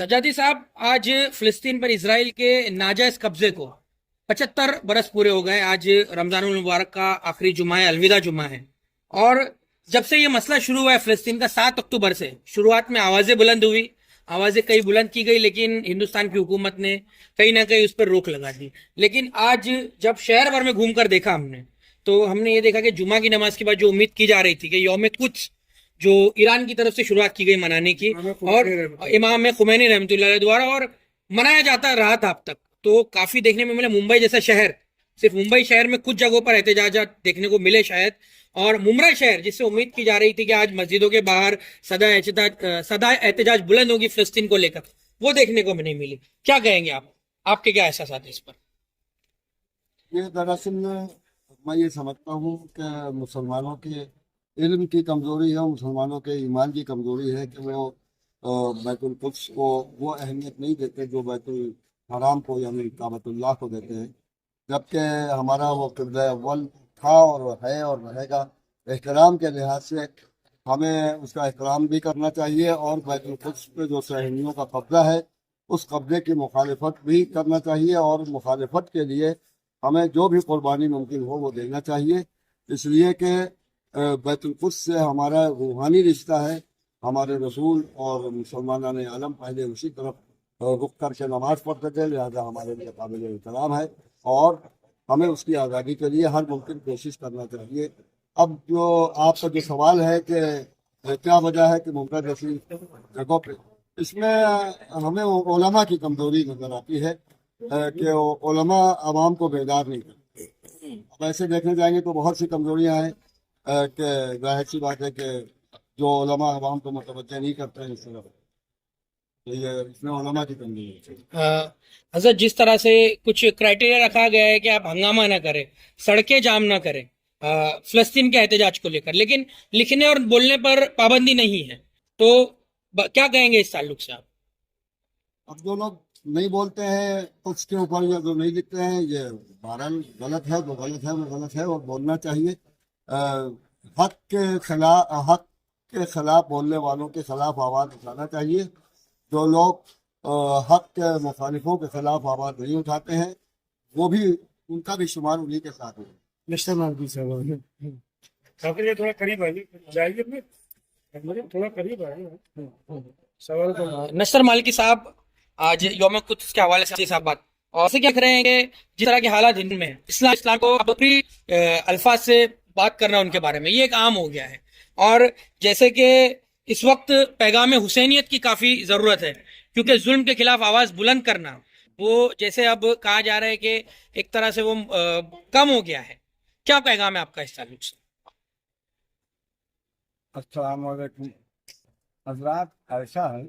सजादी साहब, आज फिलिस्तीन पर इसराइल के नाजायज कब्जे को 75 बरस पूरे हो गए। आज रमजानुल मुबारक का आखिरी जुमा है, अलविदा जुमा है। और जब से ये मसला शुरू हुआ है फिलिस्तीन का 7 अक्टूबर से, शुरुआत में आवाजें बुलंद हुई, आवाजें कई बुलंद की गई, लेकिन हिंदुस्तान की हुकूमत ने कहीं ना कहीं उस पर रोक लगा दी। लेकिन आज जब शहर भर में घूमकर देखा हमने, तो हमने ये देखा कि जुमा की नमाज के बाद जो उम्मीद की जा रही थी कि यौम कुछ जो ईरान की तरफ से शुरुआत की गई मनाने की, और इमाम खुमैनी रहमतुल्लाह अलैह द्वारा, और मनाया जाता रहा था अब तक, तो काफी देखने में मिला। मुंबई जैसा शहर, सिर्फ मुंबई शहर में कुछ जगहों पर एहतजाजात देखने को मिले शायद, और मुमरा शहर जिससे उम्मीद की जा रही थी कि आज मस्जिदों के बाहर सदा एहतजाज बुलंद होगी फिलिस्तीन को लेकर, वो देखने को नहीं मिली। क्या कहेंगे आप? आपके क्या एहसास है इस पर? ये दरअसल मैं ये समझता हूँ कि मुसलमानों के इल्म की कमज़ोरी है, मुसलमानों के ईमान की कमज़ोरी है कि वो बैतुल कुद्स को वो अहमियत नहीं देते जो बैतुल हराम को यानी काबतुल्लाह को देते हैं। जबकि हमारा वो क़िबला अव्वल था और है और रहेगा। एहतराम के लिहाज से हमें उसका एहतराम भी करना चाहिए, और बैतुल कुद्स पे जो सहनियों का कब्ज़ा है उस कब्ज़े की मुखालिफत भी करना चाहिए, और मुखालिफत के लिए हमें जो भी कुर्बानी मुमकिन हो वो देना चाहिए। इसलिए कि बैतुल कुद्स से हमारा रूहानी रिश्ता है। हमारे रसूल और मुसलमान आलम पहले उसी तरफ रुख करके नमाज पढ़ते थे, लिहाजा हमारे लिए काबिल एहतराम है, और हमें उसकी आज़ादी के लिए हर मुमकिन कोशिश करना चाहिए। अब जो आपका जो सवाल है कि क्या वजह है कि मुमकिन जैसी जगहों पे, इसमें हमें उलमा की कमज़ोरी नज़र आती है कि उलमा आवाम को बेदार नहीं करते। अब ऐसे देखने जाएंगे तो बहुत सी कमज़ोरियाँ हैं कि जाहिर सी बात है कि जो उलमा आवाम को मुतवज्जह नहीं करते हैं इस तरफ, तो ये इसमें उलमा की कमज़ोरी है। हजरत, जिस तरह से कुछ क्राइटेरिया रखा गया है कि आप हंगामा ना करें, सड़कें जाम ना करें फिलिस्तीन के एहतजाज को लेकर, लेकिन लिखने और बोलने पर पाबंदी नहीं है, तो क्या कहेंगे इस ताल्लुक से आप? अब जो लोग नहीं बोलते हैं कुछ के ऊपर या जो नहीं लिखते हैं, ये बहरहाल गलत है, वो गलत है, वो गलत है, और बोलना चाहिए। हक के खिलाफ बोलने वालों के खिलाफ आवाज़ उठाना चाहिए। जो लोग हक के मुखालिफों के खिलाफ आवाज़ नहीं उठाते हैं, वो भी, उनका भी शुमार उन्हीं के साथ है। मिस्टर मालवी साहब, आपके लिए थोड़ा करीब आइए, जाइए अपने थोड़ा करीब आइए, सवाल को। नशर मालिकी साहब, आज यौम कुद्स के हवाले से साहब बात, और से क्या कह रहे हैं कि जिस तरह के हालात हिंद में है, इस्लाम को अपनी अल्फाज से बात करना उनके बारे में, ये एक आम हो गया है। और जैसे कि इस वक्त पैगाम हुसैनियत की काफ़ी ज़रूरत है, क्योंकि जुल्म के खिलाफ आवाज़ बुलंद करना, वो जैसे अब कहा जा रहा है कि एक तरह से वो कम हो गया है। क्या पैगाम है आपका इस ताल्लुक से? अस्सलाम वालेकुम हजरात। ऐसा है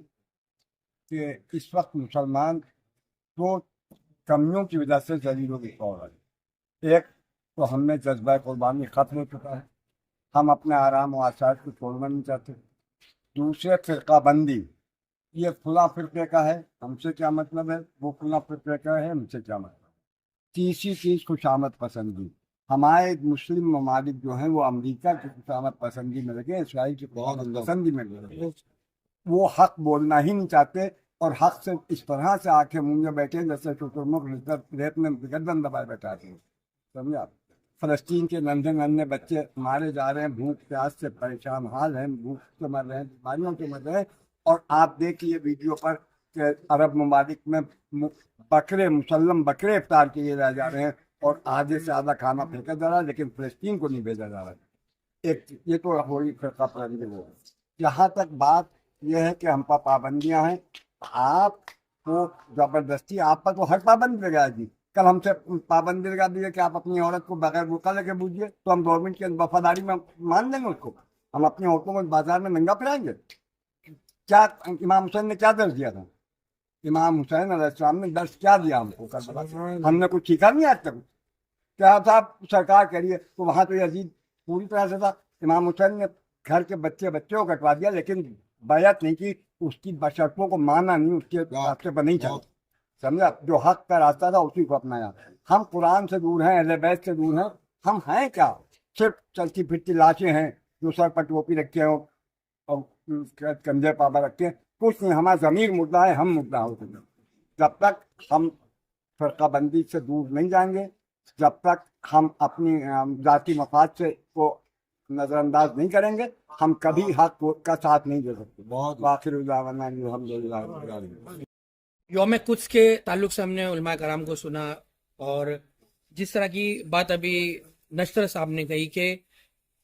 कि इस वक्त मुसलमान दो कमियों की वजह से जलीलों की तौर है। एक तो हमें जज्बा कुर्बानी ख़त्म हो चुका है, हम अपने आराम और आसाइश को छोड़ना नहीं चाहते। दूसरे फ़िरका बंदी, ये फला फ़िरके का है, हमसे क्या मतलब है, वो फला फ़िरके का है, हमसे क्या मतलब। तीसरी चीज़ खुशामद पसंदी। हमारे मुस्लिम ममालिक जो हैं वो अमेरिका की खुशामद पसंदी में लगे, इसराइल की खुशामद पसंदी में लगे। वो हक बोलना ही नहीं चाहते, और हक से इस तरह से आके मुंह में बैठे जैसे शुतुरमुर्ग रेत में गर्दन दबाए बैठाते हैं। समझे आप? फ़लस्तीन के नन्हे नन्हे बच्चे मारे जा रहे हैं, भूख प्यास से परेशान हाल हैं, भूख से मर रहे हैं, बीमारियों से मर रहे हैं। और आप देखिए वीडियो पर कि अरब ममालिक में बकरे, मुसल्लम बकरे इफ्तार किए जा रहे हैं, और आधे से आधा खाना फेंका जा रहा है, लेकिन फ़लस्तीन को नहीं भेजा जा रहा है। एक ये तो वही फ़िरका परस्ती वो। जहाँ तक बात यह है कि हम पर पाबंदियाँ हैं, आप तो ज़बरदस्ती आप पर तो हर पाबंदी लगा दी। कल हमसे पाबंदी लगा दी है कि आप अपनी औरत को बगैर बुर्का लेके बूझिए, तो हम गवर्नमेंट की वफादारी में मान लेंगे उसको? हम अपनी औरतों को बाजार में नंगा फिराएंगे? क्या इमाम हुसैन ने क्या दर्ज दिया था? इमाम हुसैन अलैहिस्सलाम ने दर्ज क्या दिया हमको? हमने कुछ सीखा नहीं आज तक? क्या साहब सरकार करिए, तो वहाँ तो यजीद पूरी तरह से था। इमाम हुसैन ने घर के बच्चे को कटवा दिया, लेकिन बैत नहीं की, उसकी बशर्तों को माना नहीं, उसके रास्ते पर नहीं चला। समझा? जो हक का रास्ता था उसी को अपनाया। हम कुरान से दूर हैं, अहले बैत से दूर हैं, हम हैं क्या? सिर्फ चलती फिरती लाशें हैं जो सर पर टोपी रखे हैं और कंधे पापा रखे हैं। कुछ नहीं, हमारा ज़मीर मुर्दा है, हम मुर्दा हो चुके हैं। जब तक हम फरका बंदी से दूर नहीं जाएंगे, जब तक हम अपनी ज़ाती मफाद से को नज़रअंदाज नहीं करेंगे, हम कभी हक का साथ नहीं दे सकते। बहुत आखिर अल्हम्दुलिल्लाह। यौम कुद्स के ताल्लुक से हमने उलमा कराम को सुना, और जिस तरह की बात अभी नश्तर साहब ने कही कि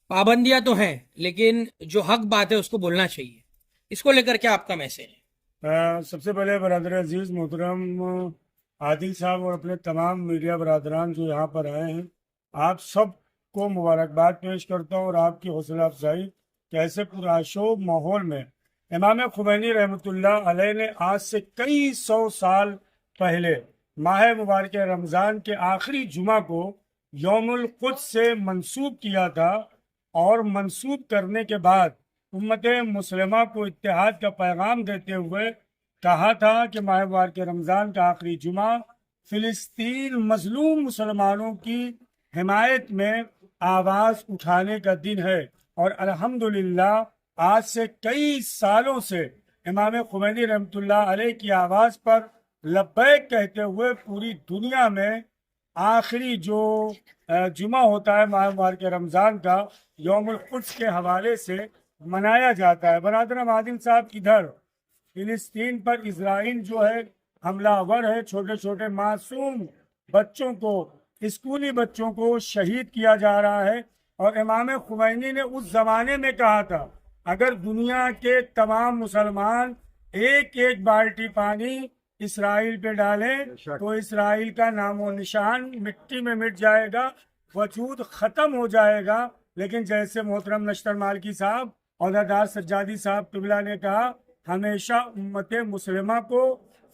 पाबंदियां तो हैं लेकिन जो हक बात है उसको बोलना चाहिए, इसको लेकर क्या आपका मैसेज है? सबसे पहले बरदर अजीज मोहतरम आदिल साहब और अपने तमाम मीडिया बरदरान जो यहाँ पर आए हैं, आप सब को मुबारकबाद पेश करता हूँ और आपकी हौसला अफजाई कि ऐसे पुरशोभ माहौल में इमाम खुमैनी रहमतुल्लाह अलैह ने आज से कई 100 साल पहले माह मुबारक रमज़ान के आखिरी जुमा को यौमुल कुद्स से मंसूब किया था, और मंसूब करने के बाद उम्मत मुस्लिमा को इत्तेहाद का पैगाम देते हुए कहा था कि माह मुबारक रमज़ान का आखिरी जुमा फ़िलिस्तीन मजलूम मुसलमानों की हिमायत में आवाज़ उठाने का दिन है। और अल्हम्दुलिल्लाह आज से कई सालों से इमाम खुमैनी रहमतुल्लाह अलैह की आवाज़ पर लब्बैक कहते हुए पूरी दुनिया में आखिरी जो जुमा होता है माह मुबारक रमज़ान का यौमुल कुद्स के हवाले से मनाया जाता है। बरादर आदिल साहब, इधर फिलिस्तीन पर इजराइल जो है हमलावर है, छोटे छोटे मासूम बच्चों को, स्कूली बच्चों को शहीद किया जा रहा है। और इमाम खुमैनी ने उस ज़माने में कहा था अगर दुनिया के तमाम मुसलमान एक एक बाल्टी पानी इसराइल पे डालें तो इसराइल का नामो निशान मिट्टी में मिट जाएगा, वजूद ख़त्म हो जाएगा। लेकिन जैसे मोहतरम नश्तर मालकी साहब और दादार सज्जादी साहब किबला ने कहा, हमेशा उम्मत मुस्लिमा को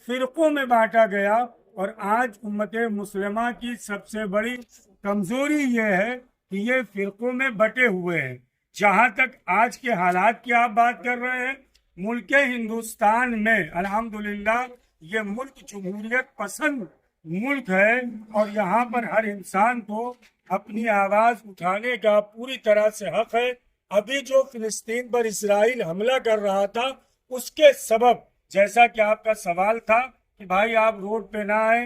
फ़िरक़ों में बांटा गया, और आज उम्मत मुस्लिमा की सबसे बड़ी कमज़ोरी ये है कि ये फ़िरक़ों में बटे हुए हैं। जहाँ तक आज के हालात की आप बात कर रहे हैं, मुल्क हिंदुस्तान में अल्हम्दुलिल्लाह ये मुल्क जमहूरियत पसंद मुल्क है, और यहाँ पर हर इंसान को अपनी आवाज़ उठाने का पूरी तरह से हक है। अभी जो फिलिस्तीन पर इसराइल हमला कर रहा था उसके सबब, जैसा कि आपका सवाल था कि भाई आप रोड पे ना आए,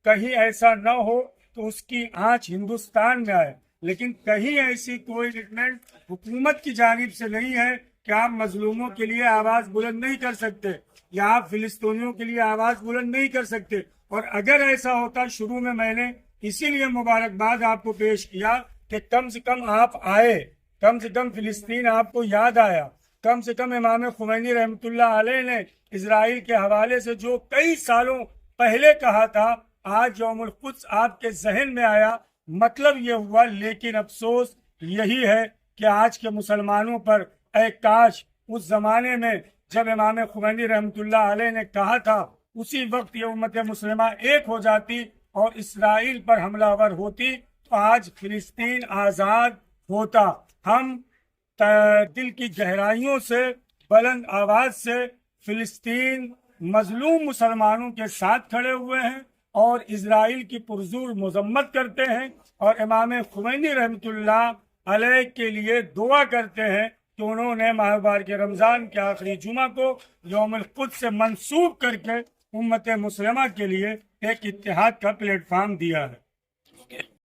कहीं ऐसा न हो तो उसकी आंच हिंदुस्तान में आए, लेकिन कहीं ऐसी कोई रिकमेंड हुकूमत की जानिब से नहीं है कि आप मजलूमों के लिए आवाज़ बुलंद नहीं कर सकते या आप फिलिस्तीनियों के लिए आवाज़ बुलंद नहीं कर सकते। और अगर ऐसा होता, शुरू में मैंने इसीलिए मुबारकबाद आपको पेश किया कि कम से कम आप आए, कम से कम फिलिस्तीन आपको याद आया, कम से कम इमाम खुमैनी रहमतुल्लाह अलैह ने इजराइल के हवाले से जो कई सालों पहले कहा था, आज यौमुल कुद्स आपके जहन में आया, मतलब ये हुआ। लेकिन अफसोस यही है कि आज के मुसलमानों पर काश उस जमाने में जब इमाम खुमैनी रहमतुल्लाह अलैह ने कहा था उसी वक्त ये उम्मत मुस्लिमा एक हो जाती और इसराइल पर हमलावर होती, तो आज फिलिस्तीन आज़ाद होता। हम दिल की गहराइयों से बुलंद आवाज़ से फिलिस्तीन मजलूम मुसलमानों के साथ खड़े हुए हैं और इजराइल की पुरजोर मजम्मत करते हैं, और इमाम खुमैनी रहमतुल्लाह अलैह के लिए दुआ करते हैं कि उन्होंने माह मुबारक रमज़ान के आखिरी जुमा को यौमुल कुद्स से मंसूब करके उम्मत मुस्लिमा के लिए एक इत्तेहाद का प्लेटफार्म दिया है।